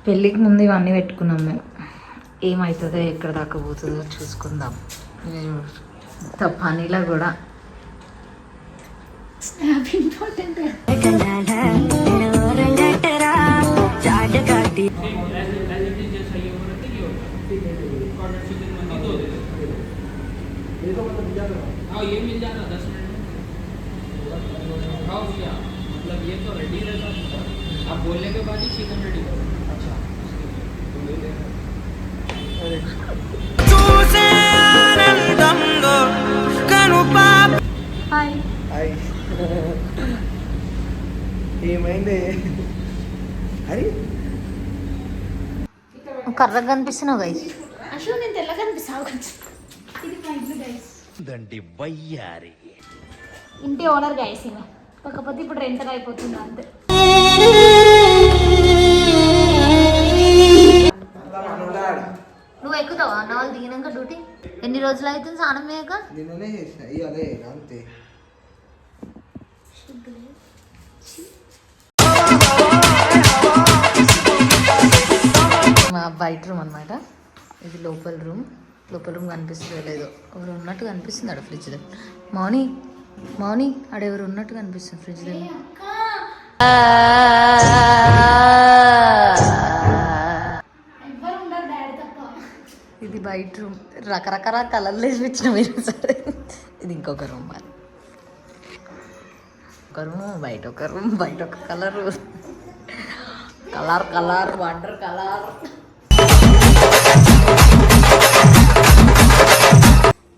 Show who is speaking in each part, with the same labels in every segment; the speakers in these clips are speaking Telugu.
Speaker 1: పెళ్ళికి ముందు ఇవన్నీ పెట్టుకున్నాం మేము. ఏమవుతుందో ఎక్కడ దాకా పోతుందో చూసుకుందాం. పనిలో కూడా
Speaker 2: ये मिल जाना 10 मिनट में खाओ भैया, मतलब ये तो रेडी रहता है, आप बोलने के बाद ही चिकन रेडी करो. अच्छा
Speaker 1: హాయ్
Speaker 3: హాయ్ ఏమైంది? అరే
Speaker 1: కర్రగా కనిపిస్తున్నావు గైస్.
Speaker 4: అసలు నేను తెల్లగా కనిపిస్తావు. ఇది మా ఇల్లు గైస్,
Speaker 3: దండి వయ్యారి
Speaker 4: ఇంటి ఓనర్ గైస్. ఇక కాకపోతే ఇప్పుడు రెంటర్ అయిపోతుంది అంతే.
Speaker 1: నువ్వు ఎక్కుతావా అన్న వాళ్ళు దిగినాక డ్యూటీ? ఎన్ని రోజులు అవుతుంది స్నానం చేయక?
Speaker 3: నిన్ననే చేసిన ఇయ్యాలే అంతే.
Speaker 1: మా బయట రూమ్ అనమాట ఇది. లోపల రూమ్ కనిపిస్తుంది లేదు, ఎవరు ఉన్నట్టు కనిపిస్తుంది ఆడ ఫ్రిడ్జ్ దగ్గర. మౌని ఆడెవరు ఉన్నట్టు కనిపిస్తుంది ఫ్రిడ్జ్ దగ్గర. ఇది బయట రూమ్. రకరకాల కలర్లు వేసి ఇచ్చిన మీరు సరే. ఇది ఇంకొక రూమ్. మరి ఒక రూమ్ బయట ఒక రూమ్, బయట ఒక కలర్ వాటర్ కలర్.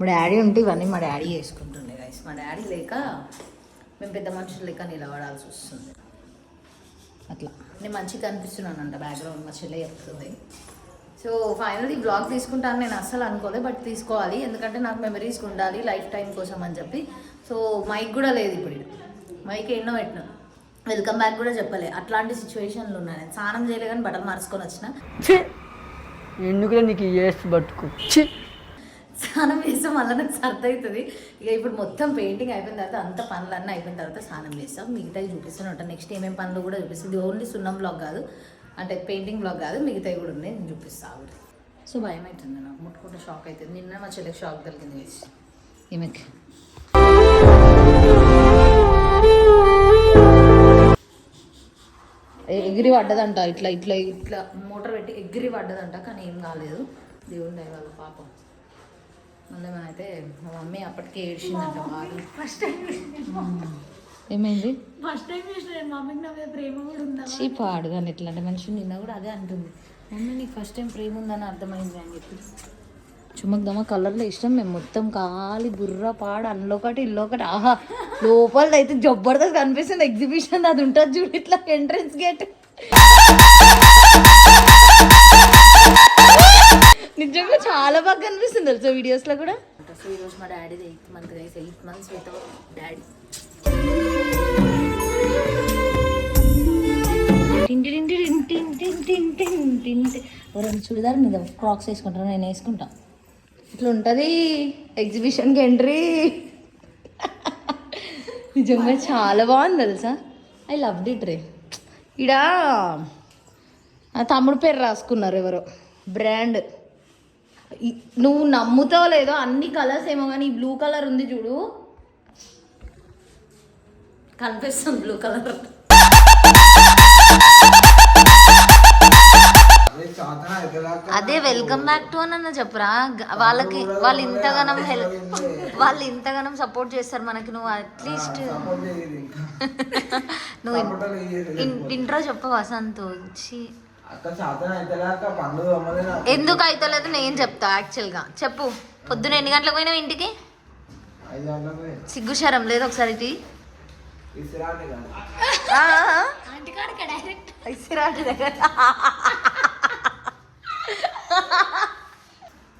Speaker 1: మా డాడీ ఉంటే ఇవన్నీ మా డాడీ చేసుకుంటుండే గైస్. మా డాడీ లేక మేము పెద్ద మనుషులు లేక నిలబడాల్సి వస్తుంది. అట్లా నేను మంచిగా కనిపిస్తున్నానంట బ్యాక్గ్రౌండ్, మా చెల్లె చెప్తుంది. సో ఫైనల్లీ బ్లాగ్ తీసుకుంటాను నేను అస్సలు అనుకోలేదు, బట్ తీసుకోవాలి ఎందుకంటే నాకు మెమరీస్ ఉండాలి లైఫ్ టైం కోసం అని చెప్పి. సో మైక్ కూడా లేదు ఇప్పుడు, మైక్ ఎన్నో పెట్టినా. వెల్కమ్ బ్యాక్ కూడా చెప్పలే. అట్లాంటి సిచ్యువేషన్లు ఉన్నాయి. నేను స్నానం చేయలే కానీ బట్టలు మార్చుకొని వచ్చిన.
Speaker 5: ఎందుకులే నీకు వేస్ట్ పట్టుకు.
Speaker 1: స్నానం చేస్తాం మళ్ళీ నాకు సర్ది అవుతుంది. ఇక ఇప్పుడు మొత్తం పెయింటింగ్ అయిపోయిన తర్వాత అంత పనులన్నీ అయిపోయిన తర్వాత స్నానం చేస్తాం. మిగతాయి చూపిస్తూనే ఉంటాను. నెక్స్ట్ ఏమేమి పనులు కూడా చూపిస్తుంది. ఓన్లీ సున్నం బ్లాగ్ కాదు, అంటే పెయింటింగ్ బ్లాగ్ కాదు, మిగతాయి కూడా ఉన్నాయి, నేను చూపిస్తాను. సో భయం అవుతుంది నాకు, ముట్టుకుంటే షాక్ అవుతుంది. నిన్న మా చెల్లికి షాక్ కలిగింది వేసి ఈమెకి. ఎగిరి పడ్డదంట, ఇట్లా ఇట్లా ఇట్లా మోటార్ పెట్టి ఎగిరి పడ్డదంట, కానీ ఏం కాలేదు. దేవుని దయ వల్ల పాపం. మళ్ళీ అయితే మా మమ్మీ అప్పటికే ఏడ్చిందంట బాగా.
Speaker 4: ఫస్ట్ టైం
Speaker 1: ఏమైంది?
Speaker 4: ఫస్ట్ టైం మమ్మీకి నా మీద ప్రేమ కూడా ఉందా?
Speaker 1: చీప్ అడగాను ఇట్లాంటి మనిషి. నిన్న కూడా అదే అంటుంది, మమ్మీ నీకు ఫస్ట్ టైం ప్రేమ ఉందని అర్థమైంది అని చెప్పి. చుమ్మకదమ్మ కలర్లో ఇష్టం. మేము మొత్తం కాలి బుర్ర పాడు అందులో ఒకటి ఇల్లు ఒకటి. ఆహా లోపల అయితే జబర్దస్త్ కనిపిస్తుంది. ఎగ్జిబిషన్ అది ఉంటుంది చూడు, ఇట్లా ఎంట్రన్స్ గేట్. నిజంగా చాలా బాగా కనిపిస్తుంది తెలుసా వీడియోస్లో కూడా. సో ఈరోజు మా డాడీది 8th month guys. 8 months without daddy. ఎవరైనా చూడదారు మీద క్రాక్స్ వేసుకుంటారు, నేను వేసుకుంటా. ఇట్లా ఉంటుంది ఎగ్జిబిషన్కి ఎంట్రీ. నిజంగా చాలా బాగుంది తెలుసా. ఐ లవ్ ఇట్ రే. ఈడ తమ్ముడు పేరు రాసుకున్నారు ఎవరో, బ్రాండ్. నువ్వు నమ్ముతావో లేదో అన్ని కలర్స్ ఏమో కానీ ఈ బ్లూ కలర్ ఉంది చూడు, కనిపిస్తుంది బ్లూ కలర్. అదే వెల్కమ్ బ్యాక్ టు అని చెప్పరా. వాళ్ళకి వాళ్ళు ఇంతగానం సపోర్ట్ చేస్తారు మనకి. నువ్వు అట్లీస్ట్ నువ్వు ఇంట్రో చెప్పవా సంతు? ఎందుకు అయితలేదు నేను చెప్తా. యాక్చువల్గా చెప్పు. పొద్దున ఎన్ని గంటలకు పోయినావు ఇంటికి? సిగ్గుశరం లేదు ఒకసారి ఇది.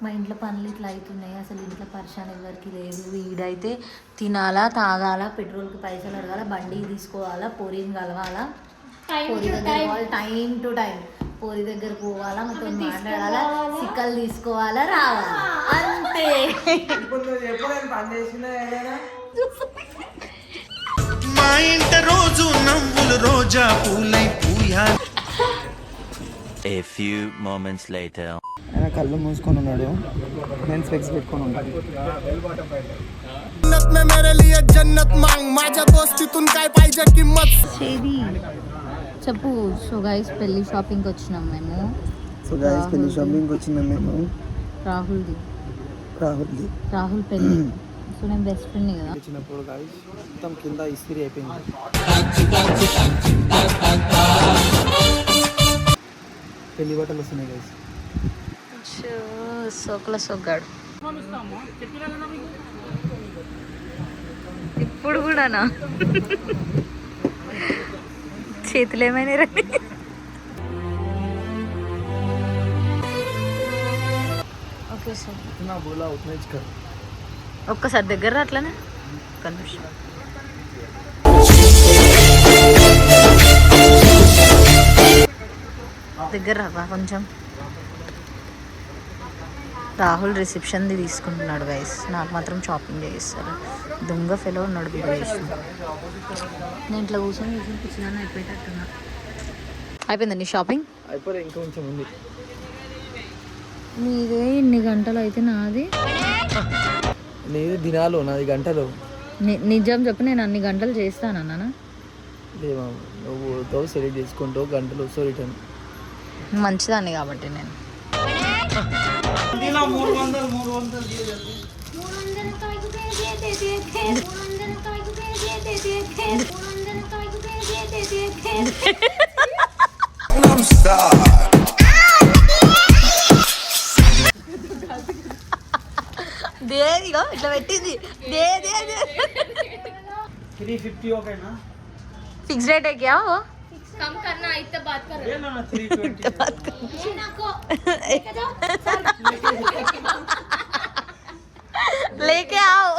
Speaker 1: మా ఇంట్లో పనులు ఇట్లా అవుతున్నాయి. అసలు ఇంట్లో పరిశాన్ ఎవరికి లేదు. వీడైతే తినాలా, తాగాల, పెట్రోల్కి పైసలు అడగాల, బండి తీసుకోవాలా, పొరిని కలవాలా, టైం టు టైం. పోరి దగ్గర పోవాలా మొత్తం మాట్లాడాలా సిక్కలు తీసుకోవాలా రావాలా అంతే.
Speaker 3: ఇప్పుడు నువ్వు ఎప్పుడైనా పని చేసినా ఏదైనా
Speaker 6: మా ఇంట రోజు నవ్వులు రోజా పూలై పూయాలి.
Speaker 7: A few moments later.
Speaker 3: ఆయన కళ్ళు మూసుకొని ఉన్నాడు, నేను స్పెక్స్ పెట్టుకొని ఉంటాను.
Speaker 1: చెప్పు. సో గైస్ పెళ్లి షాపింగ్కి వచ్చినాం మేము.
Speaker 3: సో గైస్ పెళ్లి షాపింగ్కి వచ్చినాం మేము.
Speaker 1: రాహుల్ది
Speaker 3: రాహుల్
Speaker 1: పెళ్లి. సో నేను బెస్ట్ ఫ్రెండ్ కదా.
Speaker 3: వచ్చినప్పుడు గైస్ మొత్తం కింద ఇస్త్రీ అయిపోయింది. పెళ్లి బట్టలు వస్తున్నాయి గైస్.
Speaker 1: సోకుల సోగ్గాడు ఇప్పుడు కూడానా? చేతులు ఏమైనా రండి. ఓకే సార్,
Speaker 3: నా బోలా ఉतना ही कर.
Speaker 1: ఒక్కసారి దగ్గర అట్లనే ఒక్క నిమిషం. దగ్గర రావా కొంచెం. రాహుల్ రిసెప్షన్ది తీసుకుంటున్నాడు గైస్, నాకు మాత్రం షాపింగ్ చేయిస్తారు. దొంగ ఫెలో ఉన్నాడు చేసి. నేను ఇట్లా కూర్చొని కూర్చున్నాను అయిపోయేటట్టున్నా. అయిపోయిందా నీ షాపింగ్?
Speaker 3: అయిపోయి ఇంకా కొంచెం ఉంది.
Speaker 1: నీదే ఇన్ని గంటలు అయితే నాది
Speaker 3: లేదు దినాలు, నాది గంటలు.
Speaker 1: నిజం చెప్పు, నేను అన్ని గంటలు చేస్తానన్నా?
Speaker 3: లేవా, నువ్వు పోతావు సెలెక్ట్ చేసుకుంటావు, గంటలు వస్తావు రిటర్న్.
Speaker 1: మంచిదాన్ని కాబట్టి నేను. దేనిగో ఇట్లా పెట్టింది.
Speaker 3: 350 ఓకేనా?
Speaker 1: फिक्स रेट है क्या वो?
Speaker 4: कम करना इतना बात कर
Speaker 3: ले लो ना 320.
Speaker 1: लेके आओ.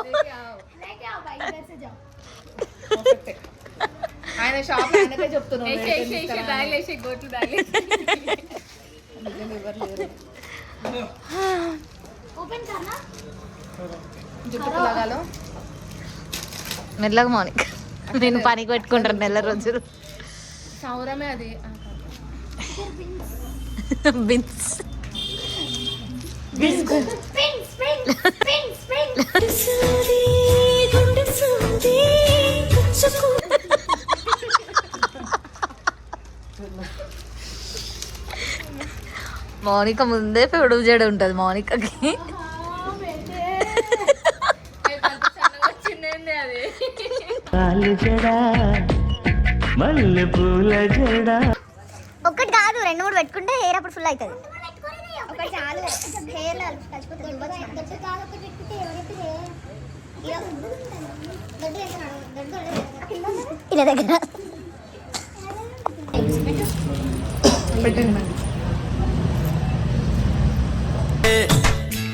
Speaker 4: लेके आओ भाई, इधर से जाओ.
Speaker 1: ఆయన షాప్ ఆయనకే చెప్తున్నాను.
Speaker 4: బ్యాగ్ లేసి గోట్లు బ్యాగ్ ఓపెన్ करना.
Speaker 1: జుట్టుకు లగాలో మెల్లగా మౌనిక, నేను పనికి పెట్టుకుంటాను నెల రోజులు.
Speaker 4: సౌరమే అది
Speaker 1: బిన్స్ మౌనిక ముందే పొడుగు జడ ఉంటుంది మౌనికకి.
Speaker 4: వచ్చిందండి అది.
Speaker 8: ఒక్కటి కాదు 2-3 పెట్టుకుంటే హెయిర్ అప్పుడు ఫుల్ అవుతుంది. ఒకటి చాలు, హెయిర్ ఇలా దగ్గర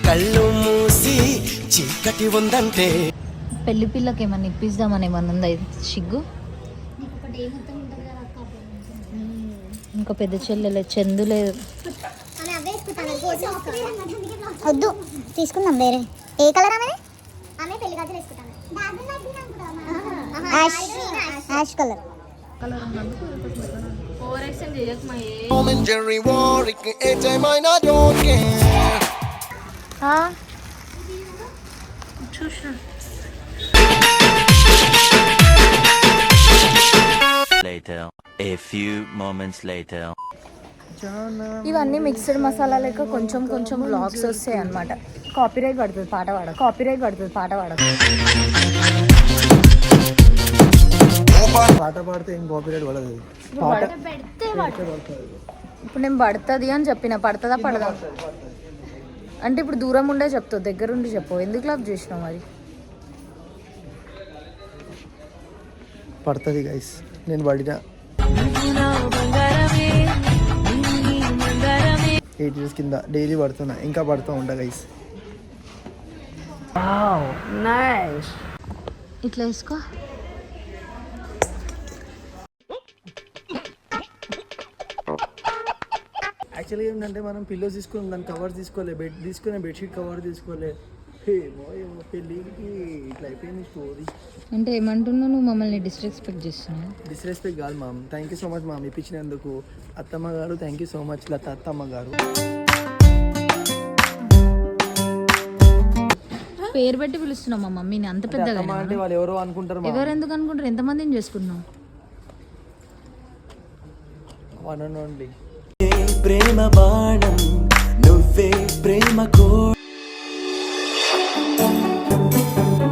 Speaker 6: కళ్ళు మూసి చీకటి ఉందంటే
Speaker 1: పెళ్లి పిల్లకి ఏమన్నా ఇప్పిద్దామని ఏమన్నా ఉందా? ఇది సిగ్గు. ఇంకా పెద్ద చెల్లెలే చందు లేదు.
Speaker 8: వద్దు తీసుకుందాం వేరే. ఏ కలర్ ఆమె? ఆమె పెళ్లి గాజులు వేసుకుంటాను. Ash colour.
Speaker 4: ఓవర్ యాక్షన్ చేయకు మా ఏ.
Speaker 6: Tom and Jerry war, it time I not don't care.
Speaker 7: Later. A few moments later.
Speaker 1: ఇవన్నీ మిక్స్డ్ మసాలా లెక్క కొంచెం కొంచెం బ్లాగ్స్ వస్తాయి అనమాట. కాపీరైట్ పడుతుంది పాట పాడదు.
Speaker 3: పాట పాడితే ఏం కాపీరైట్ పడదు.
Speaker 1: ఇప్పుడు నేను పడుతుంది అని చెప్పిన, పడుతుందా పడదా అంటే ఇప్పుడు దూరం ఉండే చెప్తావు, దగ్గరుండి చెప్పు. ఎందుకు లాప్ చేసినావు మరి?
Speaker 3: పడుతుంది గైస్, నేను పడినా 8 years కింద డైలీ పడుతున్నా, ఇంకా పడుతూ ఉంటా గైస్.
Speaker 1: ఇట్లా వేసుకో.
Speaker 3: యాక్చువల్గా ఏంటంటే మనం పిల్లోస్ తీసుకుని దాని కవర్స్ తీసుకోలే, బెడ్షీట్ కవర్ తీసుకోలే. ఏమో పెళ్ళికి ఇట్లా అయిపోయింది స్టోరీ.
Speaker 1: అంటే ఏమంటున్నావు, నువ్వు మమ్మల్ని డిస్రెస్పెక్ట్ చేస్తున్నావు?
Speaker 3: డిస్రెస్పెక్ట్ కాదు ma'am, thank you so much ma'am ఇప్పించినందుకు. అత్తమ్మ గారు thank you so much, Latha అత్తమ్మ గారు.
Speaker 1: పేరు పెట్టి పిలుస్తున్నావు మా మమ్మీని, అంత పెద్దగా?
Speaker 3: అత్తమ్మ అంటే వాళ్ళు ఎవరో అనుకుంటారు మ్యామ్.
Speaker 1: ఎవరు ఎందుకు అనుకుంటారు? ఎంతమందిని చేసుకున్నావు?
Speaker 3: వన్ అండ్ ఓన్లీ
Speaker 6: ప్రేమ బాణం నువ్వే ప్రేమ కో